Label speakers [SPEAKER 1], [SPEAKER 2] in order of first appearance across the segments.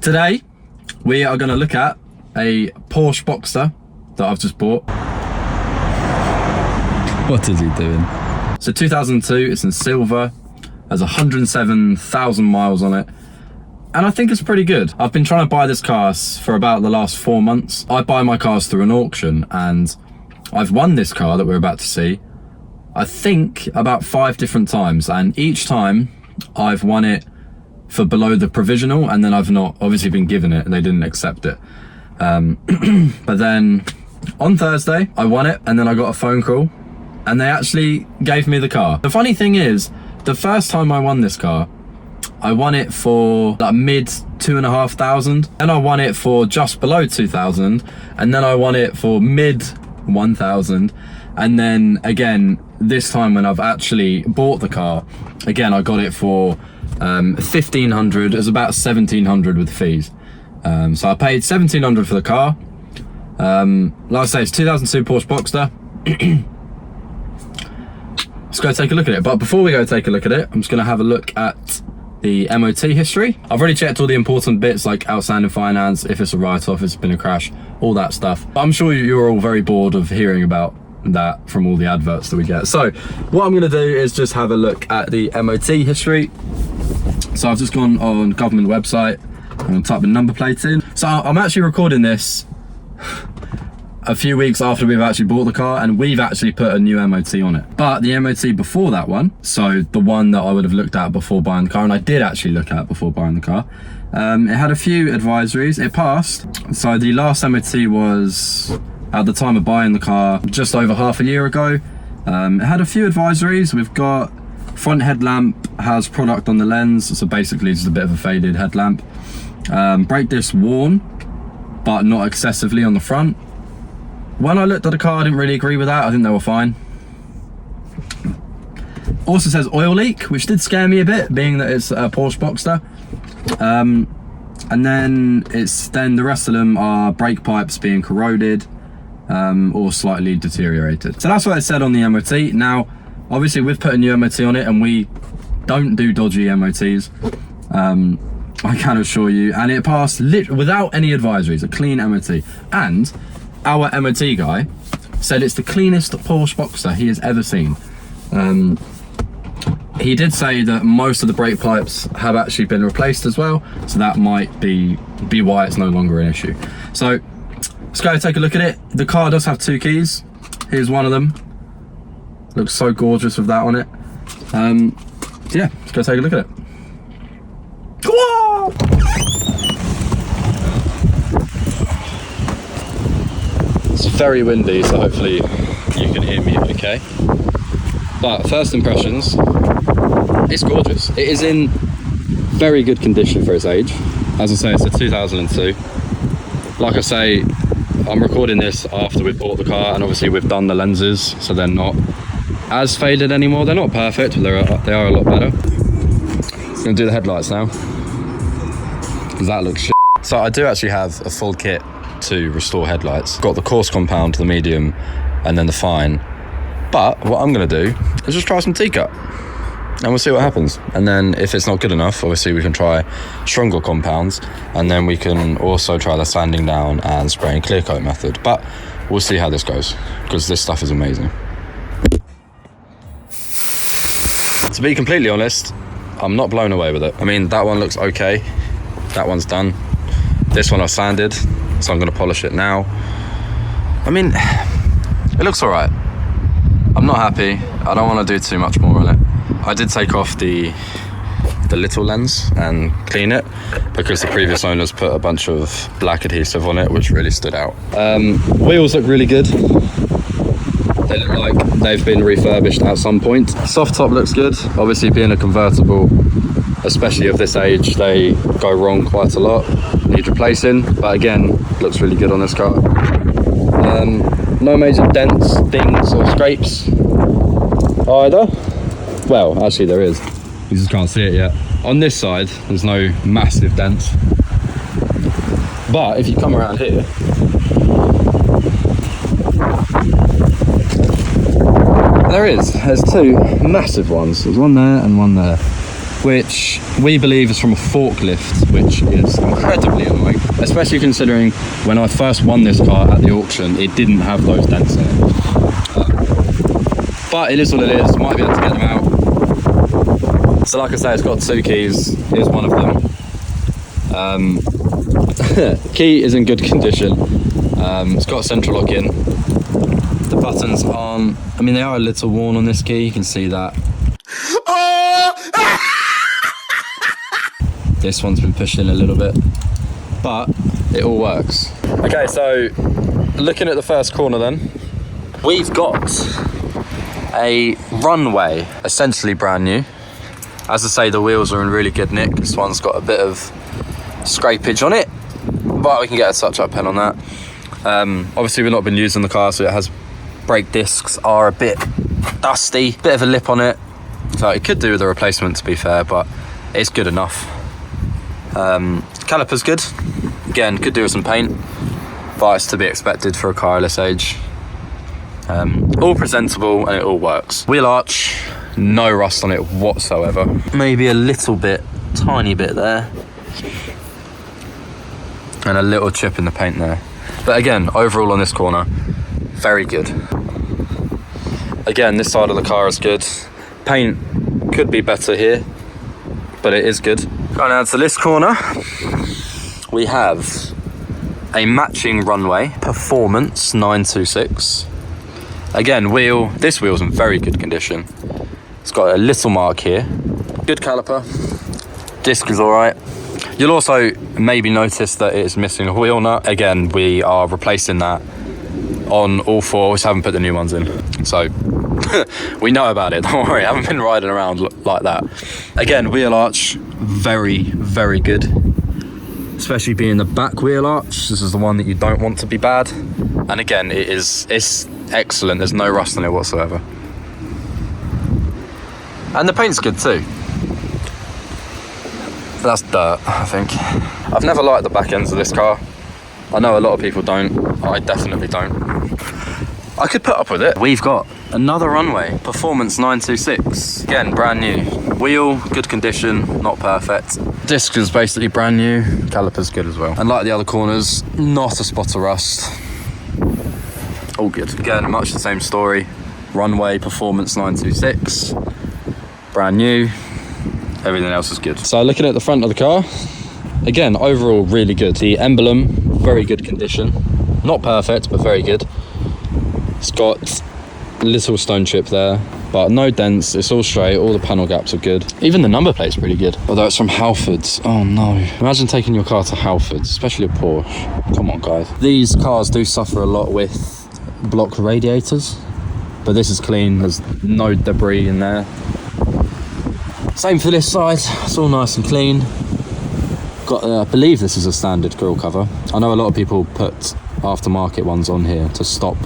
[SPEAKER 1] Today, we are going to look at a Porsche Boxter that I've just bought.
[SPEAKER 2] What is he doing?
[SPEAKER 1] So 2002, it's in silver, has 107,000 miles on it. And I think it's pretty good. I've been trying to buy this car for about the last 4 months. I buy my cars through an auction, and I've won this car that we're about to see, I think about 5 different times. And each time I've won it for below the provisional, and then I've not obviously been given it and they didn't accept it. But then on Thursday, I won it, and then I got a phone call and they actually gave me the car. The funny thing is, the first time I won this car, I won it for like mid 2,500, and I won it for just below 2,000, and then I won it for mid 1,000, and then again this time when I've actually bought the car, again I got it for 1,500. It was about 1,700 with fees. So I paid 1,700 for the car. Like I say, it's 2002 Porsche Boxster. Let's go take a look at it. But before we go take a look at it, I'm just going to have a look at the MOT history. I've already checked all the important bits like outstanding finance, if it's a write-off, if it's been a crash, all that stuff. But I'm sure you're all very bored of hearing about that from all the adverts that we get. So what I'm going to do is just have a look at the MOT history. So I've just gone on government website and typed the number plate in. So I'm actually recording this a few weeks after we've actually bought the car, and we've actually put a new MOT on it. But the MOT before that one, so the one that I would have looked at before buying the car, and I did actually look at before buying the car, it had a few advisories. It passed. So the last MOT was at the time of buying the car just over half a year ago. It had a few advisories. We've got front headlamp has product on the lens, so basically just a bit of a faded headlamp. Brake disc worn, but not excessively on the front. When I looked at the car, I didn't really agree with that. I think they were fine. Also says oil leak, which did scare me a bit, being that it's a Porsche Boxster. And then the rest of them are brake pipes being corroded or slightly deteriorated. So that's what it said on the MOT. Now, obviously we've put a new MOT on it, and we don't do dodgy MOTs. I can assure you. And it passed without any advisories, a clean MOT. And our MOT guy said it's the cleanest Porsche Boxster he has ever seen. He did say that most of the brake pipes have actually been replaced as well, so that might be why it's no longer an issue. So let's go take a look at it. The car does have 2 keys. Here's one of them. Looks so gorgeous with that on it. Yeah, let's go take a look at it. Whoa! It's very windy, so hopefully you can hear me okay. But first impressions, it's gorgeous. It is in very good condition for its age. As I say, it's a 2002. Like I say, I'm recording this after we've bought the car, and obviously we've done the lenses, so they're not as faded anymore. They're not perfect, but they are a lot better. I'm gonna do the headlights now, because that looks shit. So I do actually have a full kit to restore headlights. Got the coarse compound, the medium, and then the fine. But what I'm gonna do is just try some T-cut, and we'll see what happens. And then if it's not good enough, obviously we can try stronger compounds, and then we can also try the sanding down and spray and clear coat method. But we'll see how this goes, because this stuff is amazing. To be completely honest, I'm not blown away with it. I mean, that one looks okay. That one's done. This one I sanded, so I'm gonna polish it now. I mean, it looks all right. I'm not happy. I don't want to do too much more on it. I did take off the little lens and clean it, because the previous owners put a bunch of black adhesive on it, which really stood out. Wheels look really good. They look like they've been refurbished at some point. Soft top looks good. Obviously, being a convertible, especially of this age, they go wrong quite a lot. Need replacing, but again, looks really good on this car. No major dents, dings or scrapes either. Well, actually there is. You just can't see it yet. On this side, there's no massive dents. But if you come around here, there's 2 massive ones. There's one there and one there, which we believe is from a forklift, which is incredibly annoying, especially considering when I first won this car at the auction, it didn't have those dents in it. But it is what it is, might be able to get them out. So like I say, it's got 2 keys, here's one of them. Key is in good condition. It's got a central lock in. The buttons aren't, I mean, they are a little worn on this key, you can see that. This one's been pushed in a little bit, but it all works. Okay, so looking at the first corner then, we've got a runway, essentially brand new. As I say, the wheels are in really good nick. This one's got a bit of scrapage on it, but we can get a touch-up pen on that. Obviously we've not been using the car, so it has brake discs are a bit dusty, bit of a lip on it, so it could do with a replacement to be fair, but it's good enough. Caliper's good, again could do with some paint, but it's to be expected for a car of this age. All presentable and it all works. Wheel arch, no rust on it whatsoever, maybe a little bit, tiny bit there, and a little chip in the paint there, but again overall on this corner very good. Again, this side of the car is good. Paint could be better here, but it is good. Going down to this corner, we have a matching runway, Performance 926. Again, this wheel's in very good condition. It's got a little mark here. Good caliper. Disc is all right. You'll also maybe notice that it's missing a wheel nut. Again, we are replacing that on all 4, we just haven't put the new ones in. So we know about it, don't worry, I haven't been riding around like that. Again, wheel arch, very, very good. Especially being the back wheel arch, this is the one that you don't want to be bad. And again, it's excellent, there's no rust on it whatsoever. And the paint's good too. That's dirt, I think. I've never liked the back ends of this car. I know a lot of people don't, I definitely don't. I could put up with it. We've got another runway, Performance 926. Again, brand new. Wheel, good condition, not perfect. Disc is basically brand new, caliper's good as well. And like the other corners, not a spot of rust. All good. Again, much the same story. Runway, Performance 926. Brand new, everything else is good. So looking at the front of the car, again, overall really good. The emblem, very good condition. Not perfect, but very good. It's got a little stone chip there, but no dents, it's all straight, all the panel gaps are good. Even the number plate's pretty good, although it's from Halfords. Oh no. Imagine taking your car to Halfords, especially a Porsche. Come on guys. These cars do suffer a lot with block radiators, but this is clean, there's no debris in there. Same for this side, it's all nice and clean. Got, I believe this is a standard grille cover. I know a lot of people put aftermarket ones on here to stop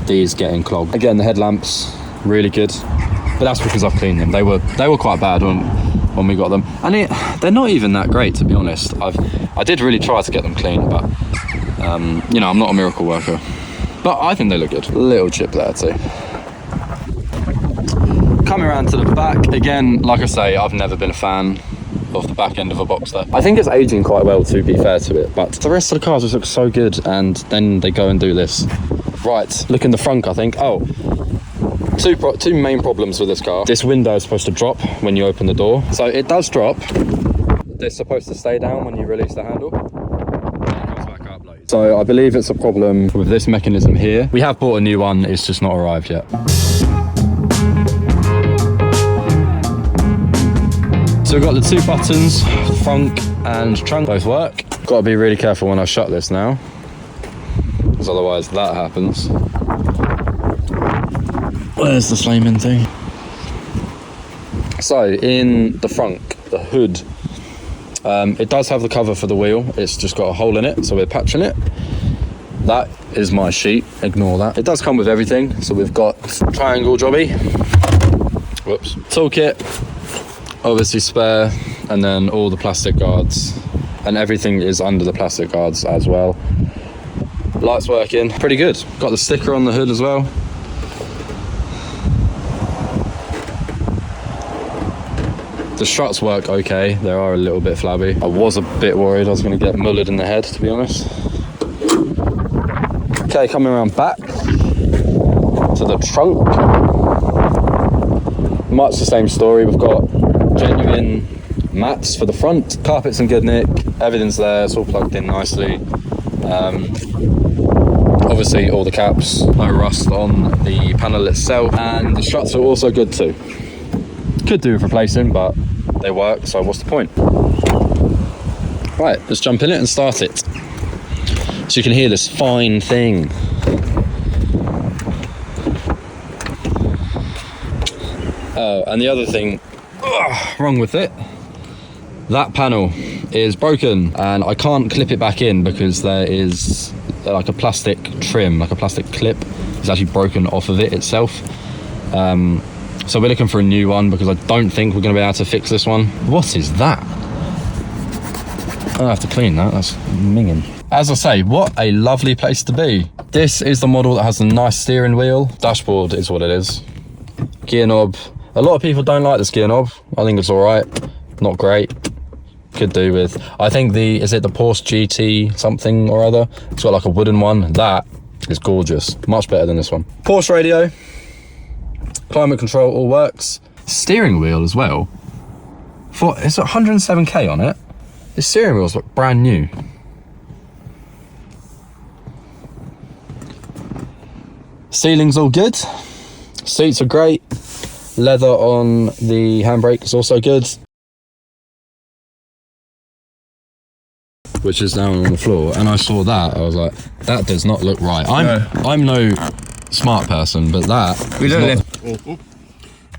[SPEAKER 1] these getting clogged. Again, the headlamps, really good, but that's because I've cleaned them. They were quite bad when we got them, and they're not even that great, to be honest. I did really try to get them clean, but you know, I'm not a miracle worker, but I think they look good. Little chip there too. Coming around to the back, again, like I say, I've never been a fan of the back end of a Boxster. I think it's aging quite well, to be fair to it, but the rest of the cars just look so good, and then they go and do this. Right, look in the front, I think. Oh, two main problems with this car. This window is supposed to drop when you open the door. So it does drop. It's supposed to stay down when you release the handle. And it comes back up later. So I believe it's a problem with this mechanism here. We have bought a new one, it's just not arrived yet. So we've got the 2 buttons, front and trunk, both work. Got to be really careful when I shut this now, because otherwise that happens. Where's the flaming thing? So in the front, the hood, it does have the cover for the wheel, it's just got a hole in it, so we're patching it. That is my sheet, ignore that. It does come with everything, so we've got triangle jobby, whoops, toolkit, obviously spare, and then all the plastic guards, and everything is under the plastic guards as well. Lights working, pretty good. Got the sticker on the hood as well. The struts work okay. They are a little bit flabby. I was a bit worried I was going to get mullered in the head, to be honest. Okay, coming around back to the trunk. Much the same story. We've got genuine mats for the front. Carpet's in good nick. Everything's there. It's all plugged in nicely. Obviously, all the caps, no rust on the panel itself, and the struts are also good too. Could do with replacing, but they work, so what's the point? Right, let's jump in it and start it. So you can hear this fine thing. Oh, and the other thing wrong with it, that panel is broken and I can't clip it back in because there is like a plastic trim, like a plastic clip is actually broken off of it itself. So we're looking for a new one because I don't think we're going to be able to fix this one. What is that? I have to clean that, that's minging. As I say, what a lovely place to be. This is the model that has a nice steering wheel. Dashboard is what it is. Gear knob. A lot of people don't like this gear knob. I think it's all right, not great. Could do with, I think is it the Porsche GT something or other? It's got like a wooden one. That is gorgeous, much better than this one. Porsche radio, climate control, all works. Steering wheel as well. It's 107k on it. This steering wheel's like brand new. Ceiling's all good. Seats are great. Leather on the handbrake is also good. Which is now on the floor, and I saw that, I was like, that does not look right. I'm no smart person, but that
[SPEAKER 2] we don't lift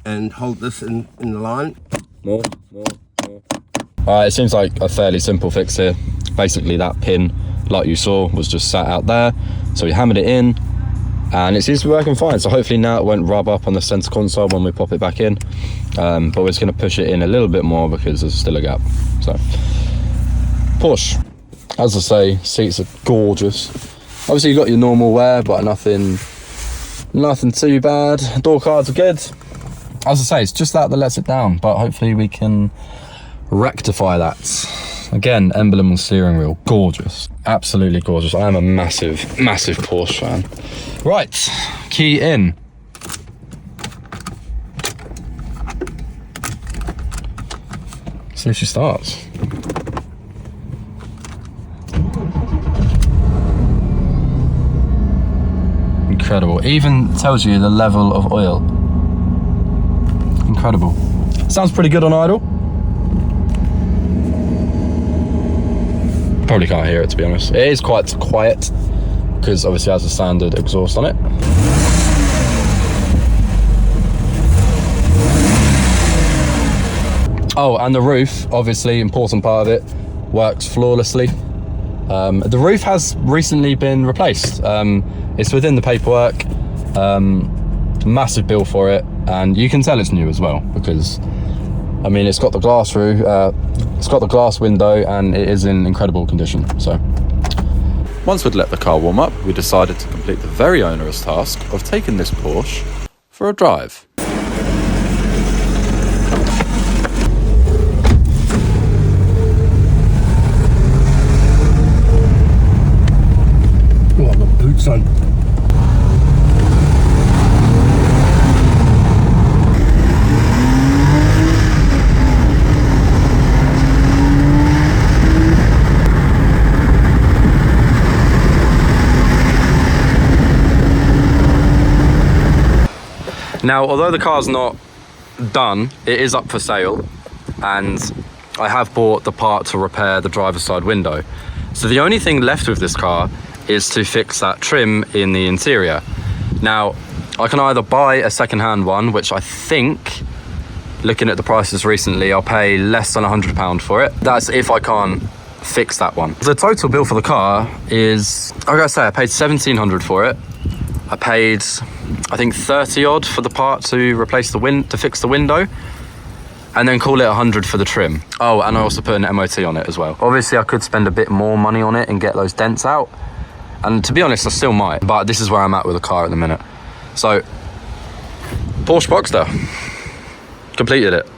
[SPEAKER 2] and hold this in the line.
[SPEAKER 1] More. It seems like a fairly simple fix here. Basically that pin, like you saw, was just sat out there, so we hammered it in and it seems to be working fine. So hopefully now it won't rub up on the center console when we pop it back in, but we're just going to push it in a little bit more because there's still a gap. So Porsche, as I say, seats are gorgeous. Obviously you've got your normal wear, but nothing too bad. Door cards are good. As I say, it's just that lets it down, but hopefully we can rectify that. Again, emblem on steering wheel, gorgeous, absolutely gorgeous. I am a massive Porsche fan. Right, key in. See if she starts. Incredible. Even tells you the level of oil. Incredible. Sounds pretty good on idle. Probably can't hear it, to be honest. It is quite quiet because obviously it has a standard exhaust on it. Oh, and the roof, obviously important part of it, works flawlessly. The roof has recently been replaced. It's within the paperwork. Massive bill for it, and you can tell it's new as well because I mean it's got the glass roof, it's got the glass window, and it is in incredible condition. So once we'd let the car warm up, we decided to complete the very onerous task of taking this Porsche for a drive.
[SPEAKER 2] Oh, I've got boots on.
[SPEAKER 1] Now, although the car's not done, it is up for sale, and I have bought the part to repair the driver's side window. So the only thing left with this car is to fix that trim in the interior. Now, I can either buy a second-hand one, which I think, looking at the prices recently, I'll pay less than £100 for it. That's if I can't fix that one. The total bill for the car is, I gotta say, I paid £1,700 for it. I paid, I think, 30 odd for the part to replace to fix the window, and then call it 100 for the trim. Oh, and I also put an MOT on it as well. Obviously I could spend a bit more money on it and get those dents out, and to be honest I still might, but this is where I'm at with the car at the minute. So Porsche Boxster, completed it.